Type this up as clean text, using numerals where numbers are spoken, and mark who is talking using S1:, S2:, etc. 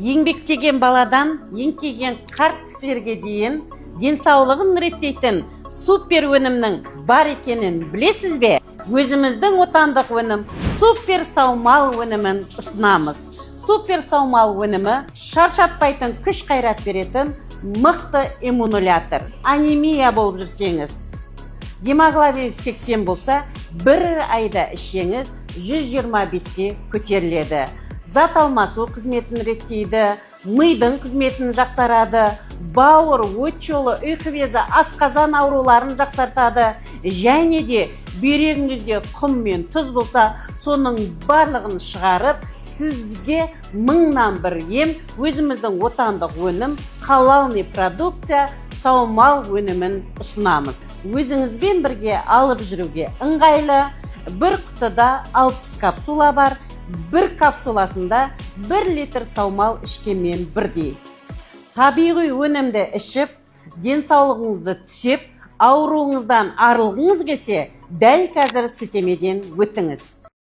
S1: Еңбектеген баладан еңкейген қарт кісілерге дейін денсаулығын реттейтін супер өнімнің бар екенін білесіз бе? Өзіміздің отандық өнім супер саумал өнімін ұсынамыз. Супер саумал өнімі шаршатпайтын күш қайрат беретін мықты иммунулятор. Анемия болып жүрсеңіз, гемоглобин 80 болса, бір айда ішеңіз 125-ке көтеріледі. Зат алмасу қызметін реттейді, мидың қызметін жақсарады, бауыр, өт жолы, ұйқы безі, асқазан ауруларын жақсартады, және де бүйрегіңізде құм мен тұз болса, соның барлығын шығарып, сізге 1000-нан 1 ем, өзіміздің отандық өнім, халалный продукция, саумал өнімін ұсынамыз. Өзіңізбен бірге алып жүруге ыңғайлы, бір құтыда 60 капсула бар, бір капсуласында 1 литр саумал ішкенмен бірдей. Табиғи өнімді ішіп, денсаулығыңызды түсеп, ауруыңыздан арылғыңыз келсе, дәл қазір сілтемеден өтіңіз.